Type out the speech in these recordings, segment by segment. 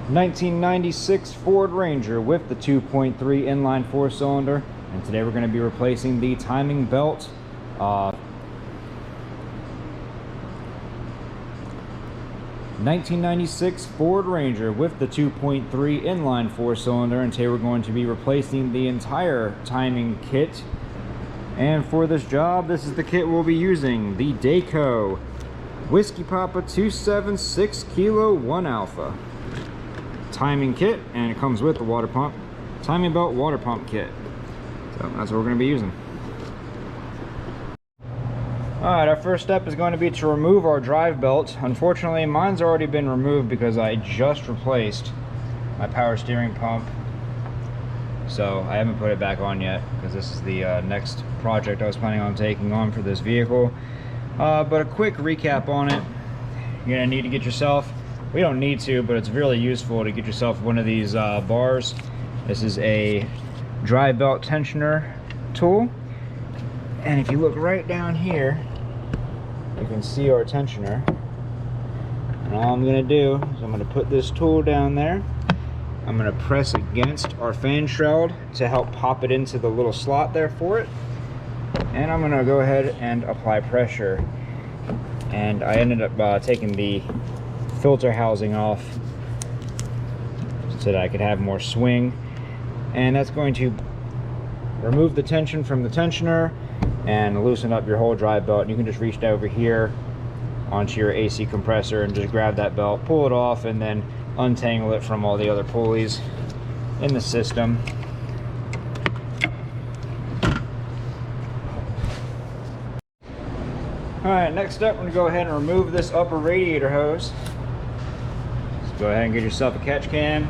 1996 Ford Ranger with the 2.3 inline 4-cylinder, and today we're going to be replacing the timing belt. 1996 Ford Ranger with the 2.3 inline 4-cylinder, and today we're going to be replacing the entire timing kit. And for this job, this is the kit we'll be using: the Dayco Whiskey Papa 276 Kilo 1 Alpha timing kit, and it comes with the water pump, timing belt water pump kit. So that's what we're going to be using. Alright, our first step is going to be to remove our drive belt. Unfortunately, mine's already been removed because I just replaced my power steering pump. So I haven't put it back on yet because this is the next project I was planning on taking on for this vehicle. But a quick recap on it: you're going to need to get yourself, we don't need to, but it's really useful to get yourself one of these bars. This is a drive belt tensioner tool, and if you look right down here, you can see our tensioner. And all I'm going to do is I'm going to put this tool down there. I'm going to press against our fan shroud to help pop it into the little slot there for it, and I'm going to go ahead and apply pressure. And I ended up taking the filter housing off so that I could have more swing, and that's going to remove the tension from the tensioner and loosen up your whole drive belt. And you can just reach over here onto your AC compressor and just grab that belt, pull it off, and then untangle it from all the other pulleys in the system. Alright, next up, we're going to go ahead and remove this upper radiator hose. So go ahead and get yourself a catch can.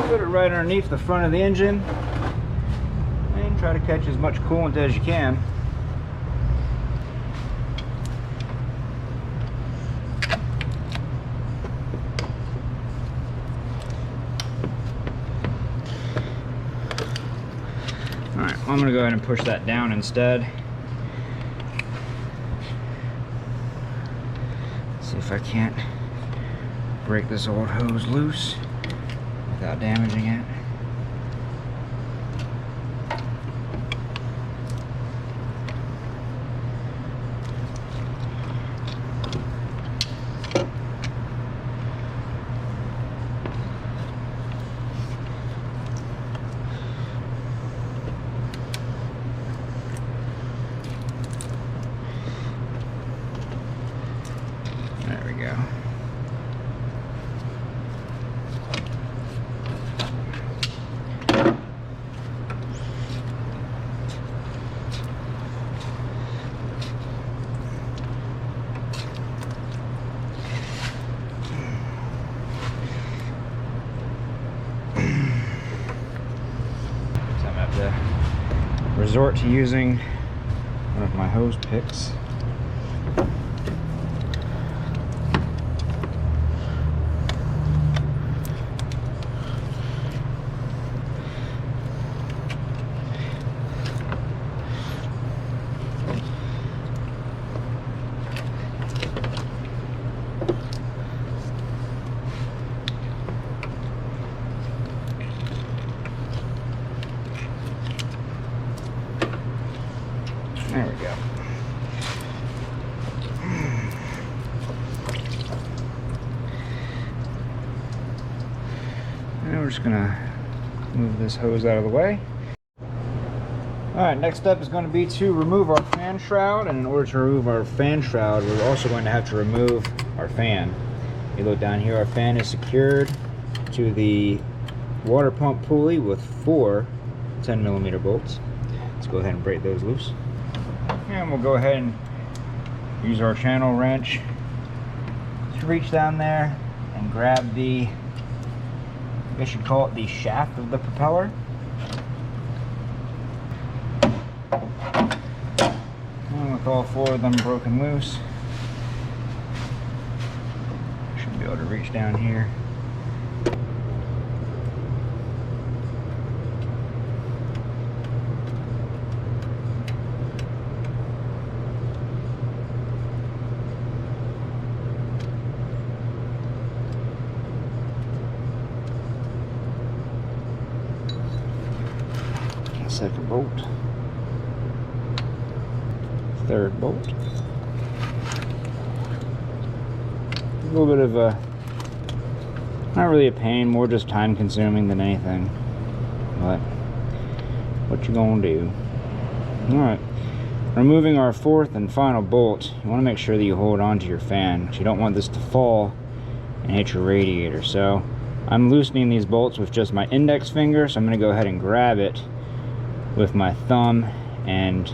Put it right underneath the front of the engine and try to catch as much coolant as you can. Alright, I'm going to go ahead and push that down instead. See if I can't break this old hose loose without damaging it. There we go. So I'm going to have to resort to using one of my hose picks. There we go. And we're just gonna move this hose out of the way. Alright, next step is going to be to remove our fan shroud, and in order to remove our fan shroud, we're also going to have to remove our fan. You look down here, our fan is secured to the water pump pulley with 4 10mm bolts. Let's go ahead and break those loose. And we'll go ahead and use our channel wrench to reach down there and grab the, I guess you'd call it the shaft of the propeller. And with all 4 of them broken loose, should be able to reach down here. Second bolt. Third bolt. A little bit of a, not really a pain, more just time consuming than anything. But what you gonna do? Alright. Removing our fourth and final bolt, you want to make sure that you hold on to your fan, because you don't want this to fall and hit your radiator. So I'm loosening these bolts with just my index finger, so I'm going to go ahead and grab it with my thumb and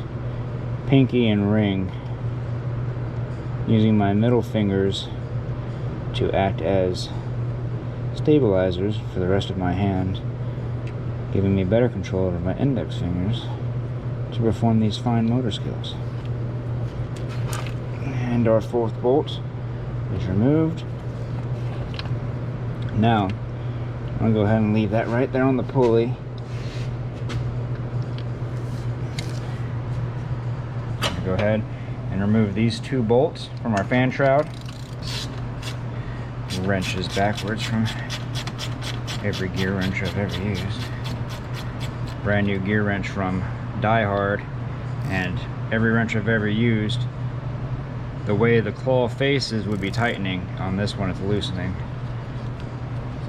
pinky and ring, using my middle fingers to act as stabilizers for the rest of my hand, giving me better control over my index fingers to perform these fine motor skills. And our fourth bolt is removed. Now, I'm going to go ahead and leave that right there on the pulley. Go ahead and remove these two bolts from our fan shroud. Wrenches backwards from every gear wrench I've ever used. Brand new gear wrench from Die Hard, and every wrench I've ever used, the way the claw faces would be tightening. On this one it's loosening,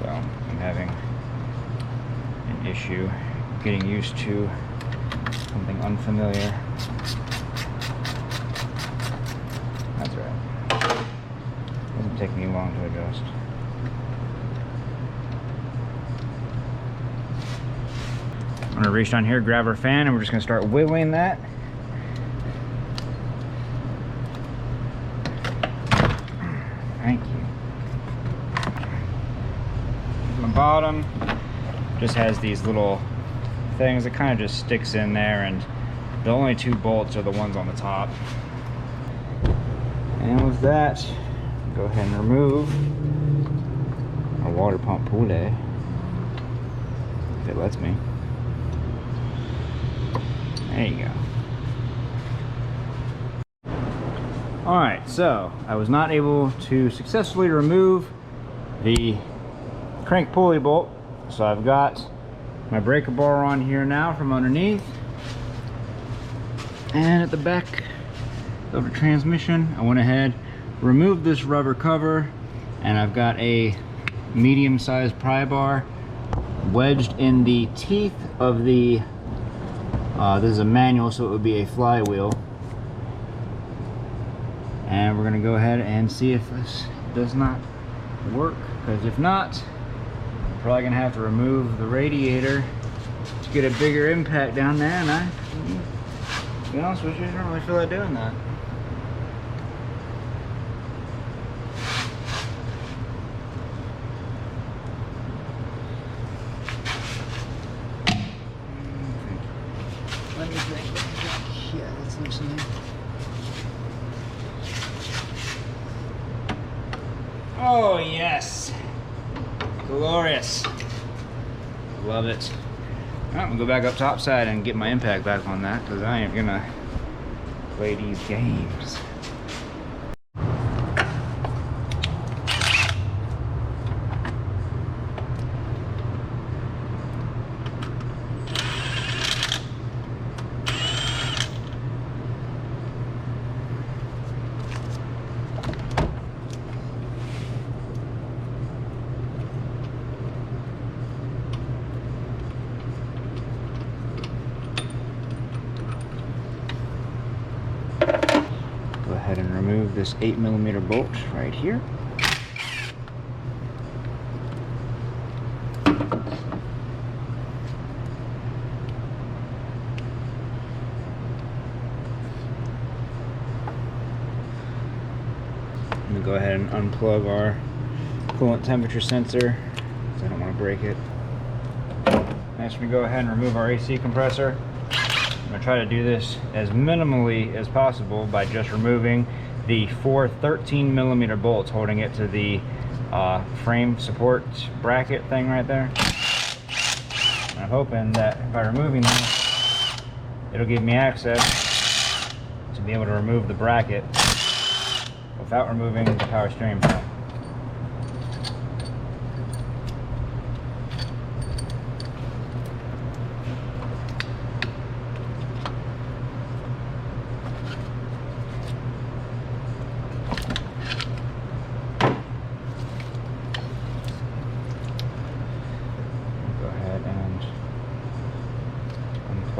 so I'm having an issue getting used to something unfamiliar. That's right, doesn't take me long to adjust. I'm gonna reach down here, grab our fan, and we're just gonna start wiggling that. Thank you. The bottom just has these little things that kind of just sticks in there, and the only two bolts are the ones on the top. And with that, go ahead and remove our water pump pulley, if it lets me. There you go. Alright, so I was not able to successfully remove the crank pulley bolt, so I've got my breaker bar on here now from underneath, and at the back of the transmission I went ahead, removed this rubber cover, and I've got a medium-sized pry bar wedged in the teeth of the this is a manual, so it would be a flywheel, and we're gonna go ahead and see if this does not work, because if not, I'm probably gonna have to remove the radiator to get a bigger impact down there, and to be honest with you, I don't really feel like doing that. Let me think. Yeah, that's loosening. Oh yes, glorious. Love it. All right, I'm gonna go back up topside and get my impact back on that, because I ain't gonna play these games. Go ahead and remove this 8mm bolt right here. I'm gonna go ahead and unplug our coolant temperature sensor, because I don't want to break it. Next, we go ahead and remove our AC compressor. I'm gonna try to do this as minimally as possible by just removing the four 13mm bolts holding it to the frame support bracket thing right there. And I'm hoping that by removing this, it'll give me access to be able to remove the bracket without removing the power steering pump.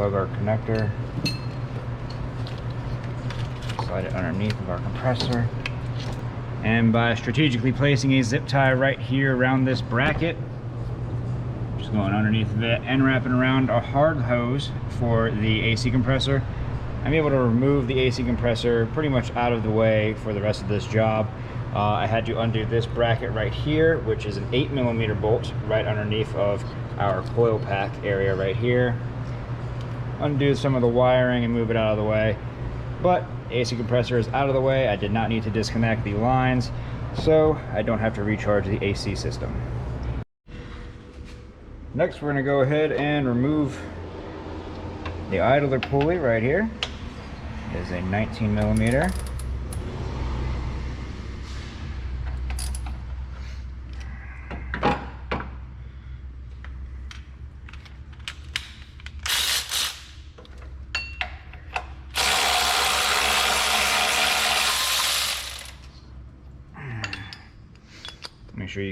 unplug our connector. Slide it underneath of our compressor. And by strategically placing a zip tie right here around this bracket, just going underneath of it and wrapping around a hard hose for the AC compressor, I'm able to remove the AC compressor pretty much out of the way for the rest of this job. I had to undo this bracket right here, which is an 8mm bolt right underneath of our coil pack area right here. Undo some of the wiring and move it out of the way. But AC compressor is out of the way. I did not need to disconnect the lines, so I don't have to recharge the AC system. Next, we're going to go ahead and remove the idler pulley right here. It is a 19mm. Make sure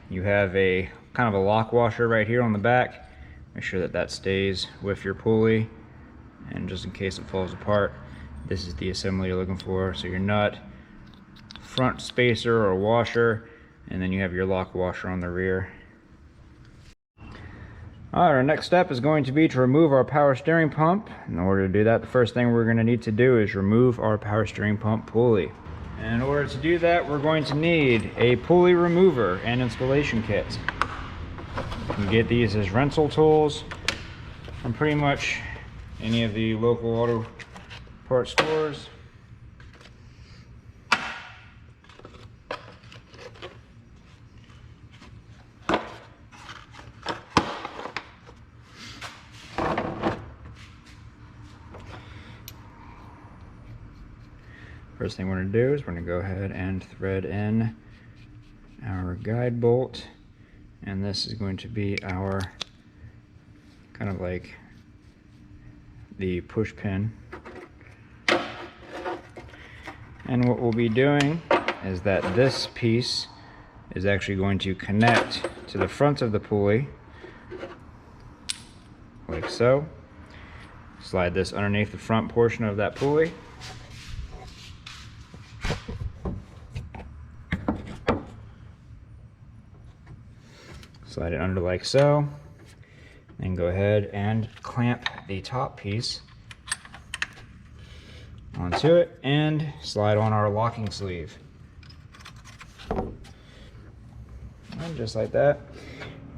you have a kind of a lock washer right here on the back. Make sure that that stays with your pulley, and just in case it falls apart, this is the assembly you're looking for. So your nut, front spacer or washer, and then you have your lock washer on the rear. Alright, our next step is going to be to remove our power steering pump. In order to do that, the first thing we're going to need to do is remove our power steering pump pulley. And in order to do that, we're going to need a pulley remover and installation kit. You can get these as rental tools from pretty much any of the local auto parts stores. First thing we're going to do is we're going to go ahead and thread in our guide bolt, and this is going to be our kind of like the push pin. And what we'll be doing is that this piece is actually going to connect to the front of the pulley like so. Slide this underneath the front portion of that pulley. Slide it under like so, and go ahead and clamp the top piece onto it and slide on our locking sleeve. And just like that,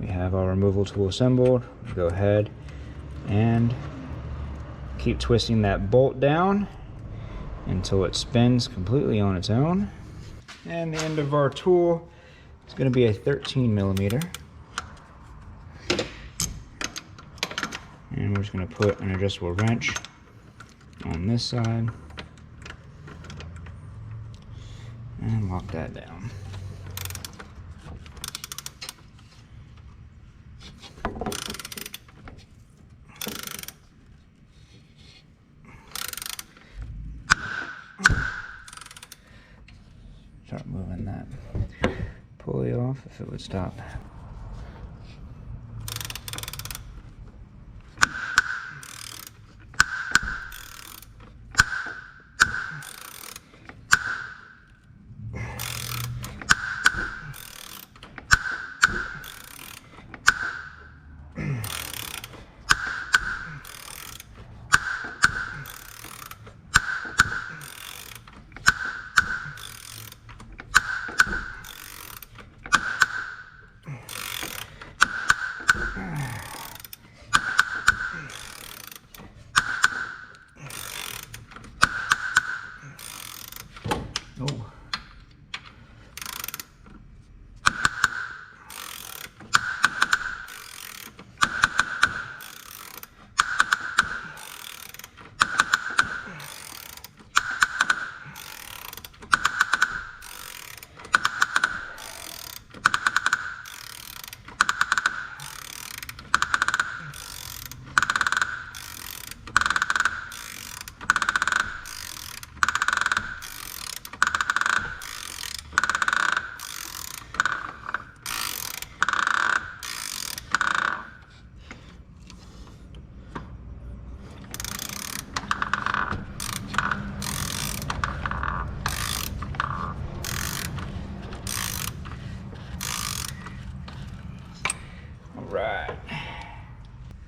we have our removal tool assembled. Go ahead and keep twisting that bolt down until it spins completely on its own. And the end of our tool is going to be a 13mm. And we're just going to put an adjustable wrench on this side and lock that down. Start moving that pulley off if it would stop.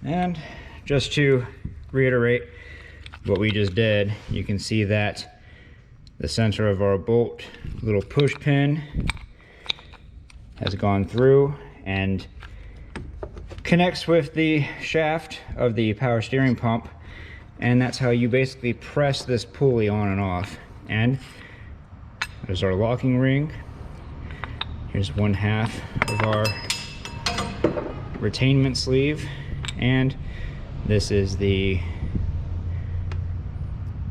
And just to reiterate what we just did, you can see that the center of our bolt little push pin has gone through and connects with the shaft of the power steering pump, and that's how you basically press this pulley on and off. And there's our locking ring. Here's one half of our retainment sleeve, and this is the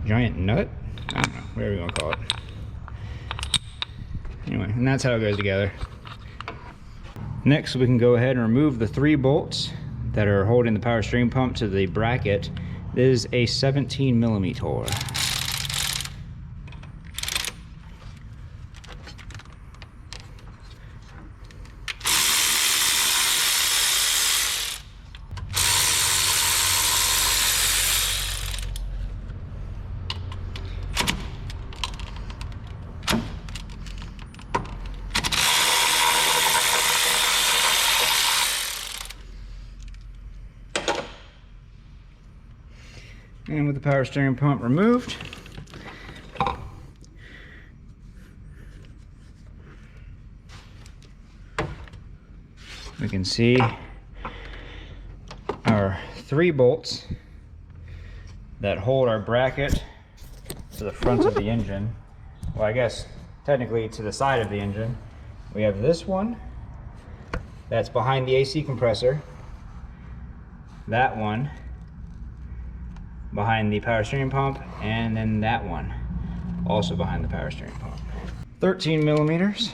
giant nut? I don't know, whatever you want to call it. Anyway, and that's how it goes together. Next, we can go ahead and remove the 3 bolts that are holding the power steering pump to the bracket. This is a 17 millimeter. And with the power steering pump removed, we can see our 3 bolts that hold our bracket to the front of the engine. Well, I guess technically to the side of the engine. We have this one that's behind the AC compressor, that one behind the power steering pump, and then that one also behind the power steering pump. 13 millimeters.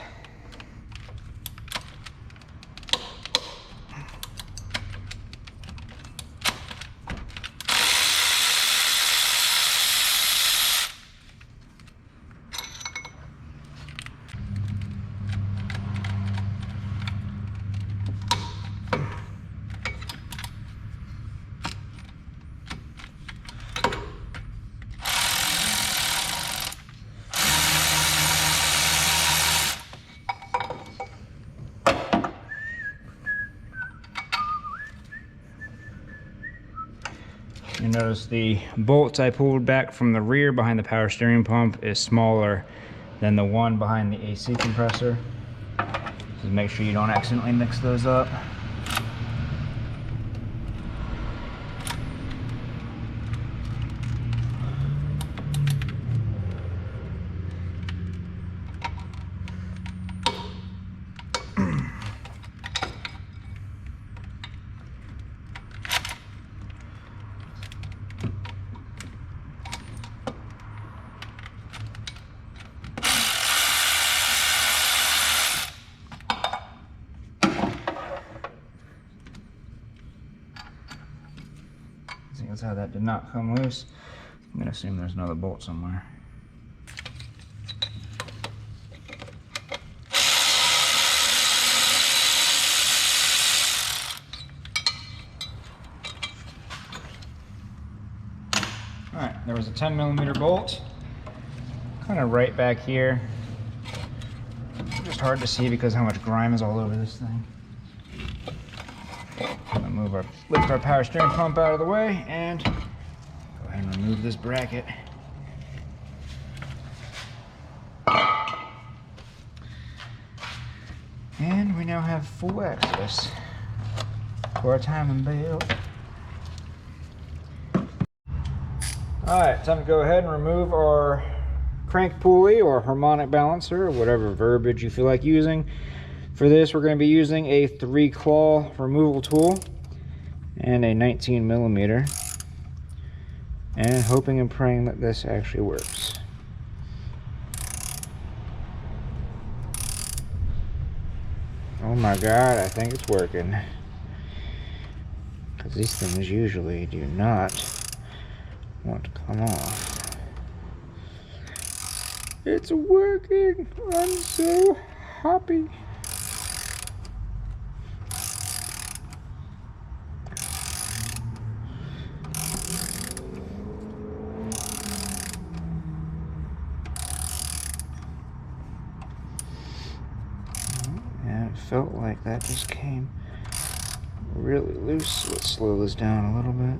You notice the bolts I pulled back from the rear behind the power steering pump is smaller than the one behind the AC compressor. Just make sure you don't accidentally mix those up. That's how that did not come loose. I'm gonna assume there's another bolt somewhere. All right, there was a 10 millimeter bolt, kind of right back here. Just hard to see because how much grime is all over this thing. Lift our power steering pump out of the way and go ahead and remove this bracket. And we now have full access to our timing belt. Alright, time to go ahead and remove our crank pulley or harmonic balancer, or whatever verbiage you feel like using. For this, we're going to be using a 3-claw removal tool and a 19 millimeter, and hoping and praying that this actually works. Oh my god, I think it's working, because these things usually do not want to come off. It's working! I'm so happy. Felt like that just came really loose. Let's slow this down a little bit.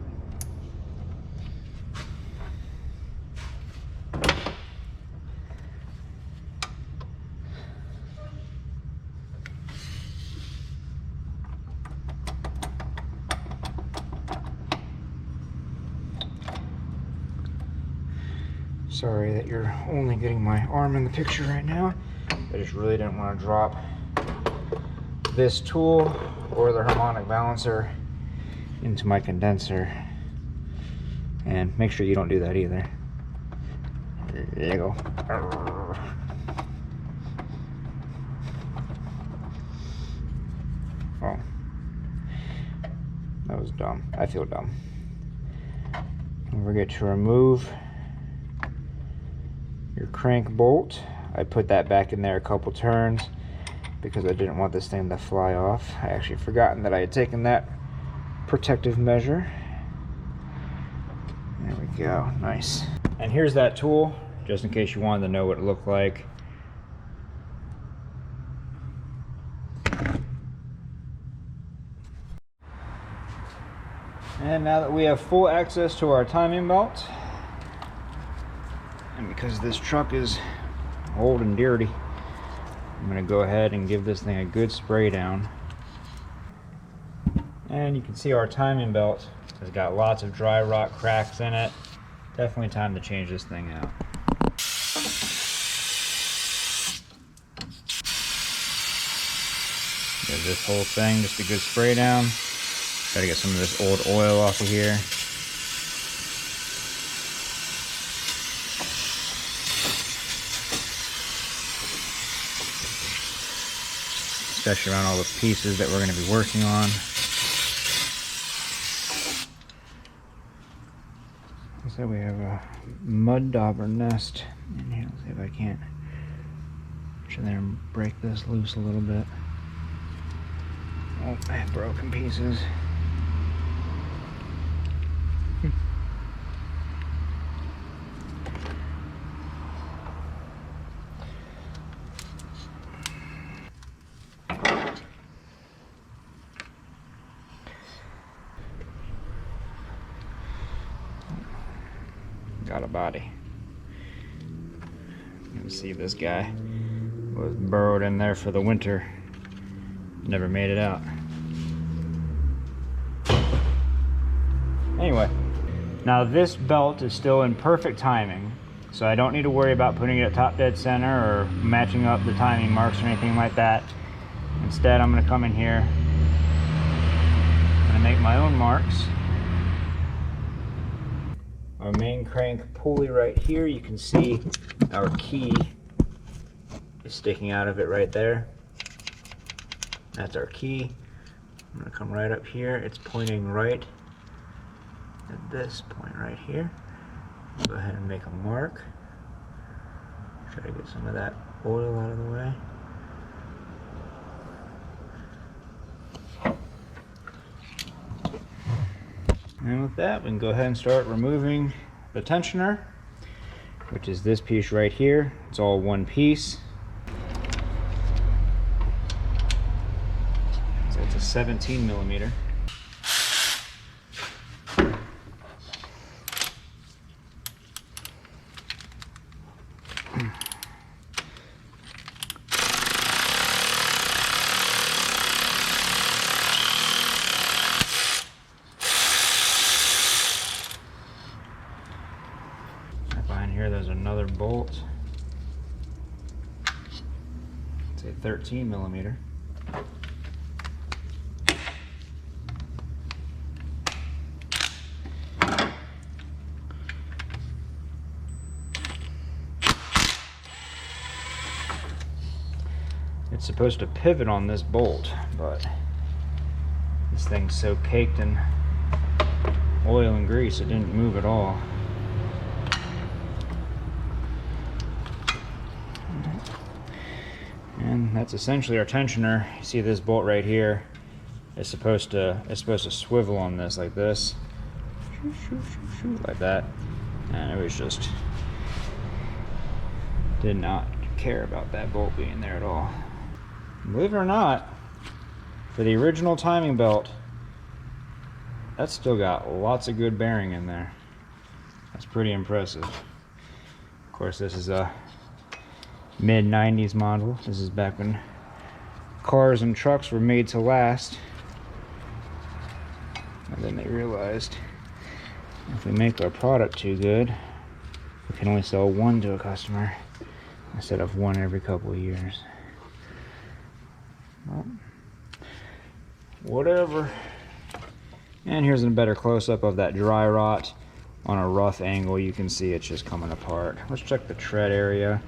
Sorry that you're only getting my arm in the picture right now. I just really didn't want to drop this tool or the harmonic balancer into my condenser. And make sure you don't do that either. There you go. Oh, that was dumb. I feel dumb. Don't forget to remove your crank bolt. I put that back in there a couple turns because I didn't want this thing to fly off. I actually forgotten that I had taken that protective measure. There we go, nice. And here's that tool, just in case you wanted to know what it looked like. And now that we have full access to our timing belt, and because this truck is old and dirty, I'm going to go ahead and give this thing a good spray down. And you can see our timing belt has got lots of dry rot cracks in it. Definitely time to change this thing out. Give this whole thing just a good spray down. Try to get some of this old oil off of here. Especially around all the pieces that we're going to be working on. So we have a mud dauber nest in here. Let's see if I can't reach in there and break this loose a little bit. Oh, I have broken pieces. Got a body. You can see this guy was burrowed in there for the winter. Never made it out. Anyway, now this belt is still in perfect timing, so I don't need to worry about putting it at top dead center or matching up the timing marks or anything like that. Instead, I'm going to come in here and make my own marks. Our main crank pulley right here, you can see our key is sticking out of it right there. That's our key. I'm going to come right up here. It's pointing right at this point right here. Go ahead and make a mark. Try to get some of that oil out of the way. And with that, we can go ahead and start removing the tensioner, which is this piece right here. It's all one piece. So it's a 17 millimeter. Behind here there's another bolt. It's a 13 millimeter. It's supposed to pivot on this bolt, but this thing's so caked in oil and grease it didn't move at all. And that's essentially our tensioner. You see this bolt right here is supposed to swivel on this like this, like that, and it was just did not care about that bolt being there at all. Believe it or not, for the original timing belt, that's still got lots of good bearing in there. That's pretty impressive. Of course, this is a mid-90s model. This is back when cars and trucks were made to last. And then they realized if we make our product too good, we can only sell one to a customer instead of one every couple of years. Well, whatever. And here's a better close-up of that dry rot. On a rough angle, you can see it's just coming apart. Let's check the tread area.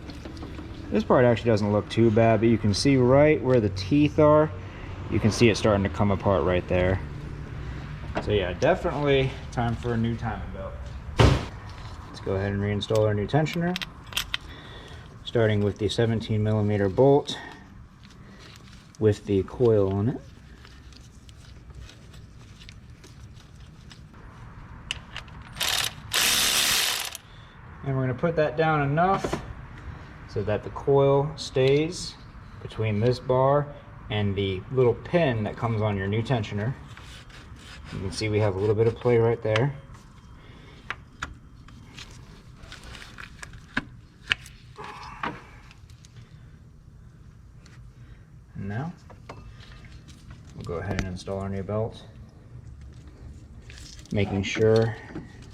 This part actually doesn't look too bad, but you can see right where the teeth are, you can see it starting to come apart right there. So yeah, definitely time for a new timing belt. Let's go ahead and reinstall our new tensioner. Starting with the 17mm bolt with the coil on it. And we're going to put that down enough so that the coil stays between this bar and the little pin that comes on your new tensioner. You can see we have a little bit of play right there. And now we'll go ahead and install our new belt, making sure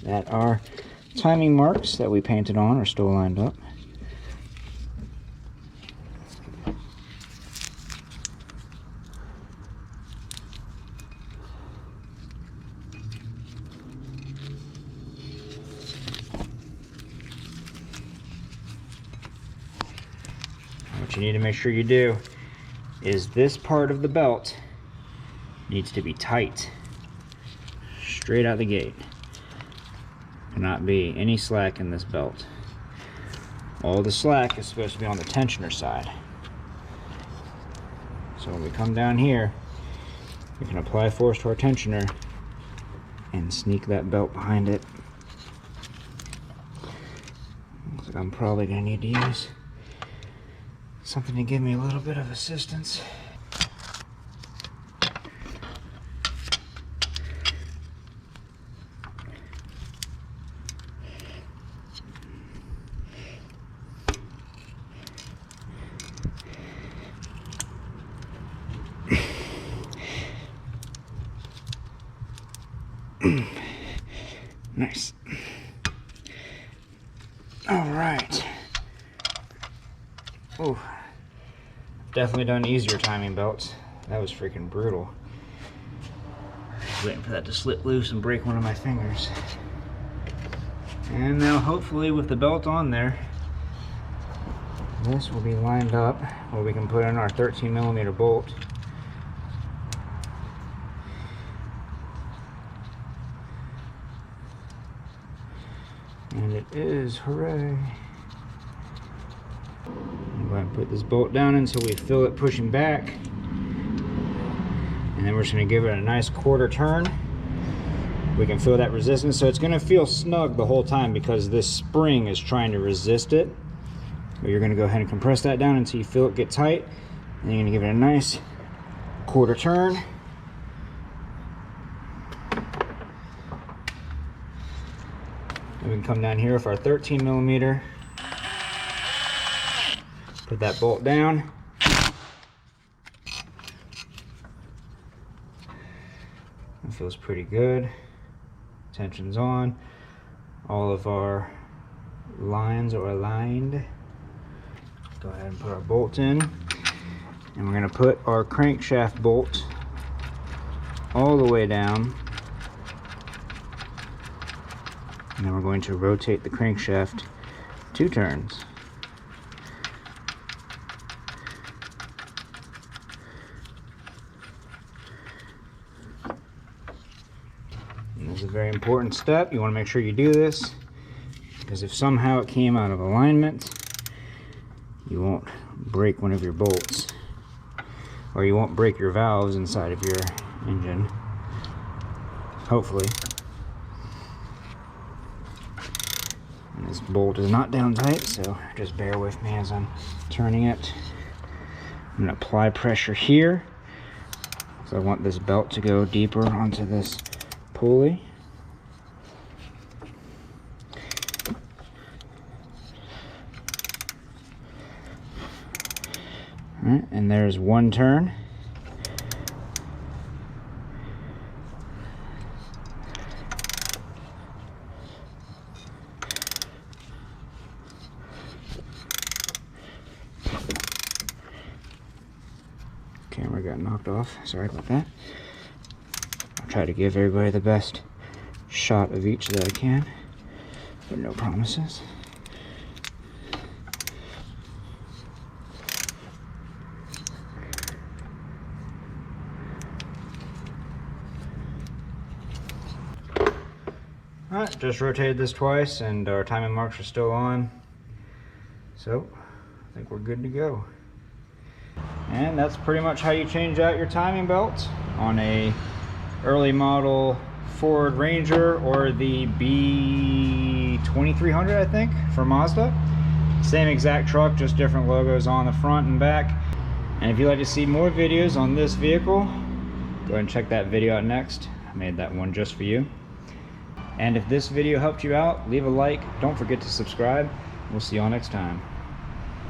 that our timing marks that we painted on are still lined up. What you need to make sure you do is this part of the belt needs to be tight straight out the gate. Cannot be any slack in this belt. All the slack is supposed to be on the tensioner side. So when we come down here, we can apply force to our tensioner and sneak that belt behind it. Looks like I'm probably going to need to use something to give me a little bit of assistance. Nice. All right. Oh, definitely done easier timing belts. That was freaking brutal. Just waiting for that to slip loose and break one of my fingers. And now hopefully with the belt on there, this will be lined up where we can put in our 13mm bolt. And it is, hooray. I'm going to put this bolt down until we feel it pushing back. And then we're just going to give it a nice quarter turn. We can feel that resistance. So it's going to feel snug the whole time because this spring is trying to resist it. But you're going to go ahead and compress that down until you feel it get tight. And you're going to give it a nice quarter turn. And we can come down here with our 13mm. Put that bolt down. It feels pretty good. Tension's on. All of our lines are aligned. Go ahead and put our bolt in. And we're going to put our crankshaft bolt all the way down. And then we're going to rotate the crankshaft 2 turns. And this is a very important step. You want to make sure you do this, because if somehow it came out of alignment, you won't break one of your bolts, or you won't break your valves inside of your engine, hopefully. And this bolt is not down tight, so just bear with me as I'm turning it. I'm going to apply pressure here, because I want this belt to go deeper onto this pulley. All right, and there's one turn. Camera got knocked off, sorry about that. I'll try to give everybody the best shot of each that I can, but no promises. Alright, just rotated this twice and our timing marks are still on. So, I think we're good to go. And that's pretty much how you change out your timing belt on a early model Ford Ranger or the B2300, I think, for Mazda. Same exact truck, just different logos on the front and back. And if you'd like to see more videos on this vehicle, go ahead and check that video out next. I made that one just for you. And if this video helped you out, leave a like. Don't forget to subscribe. We'll see y'all next time.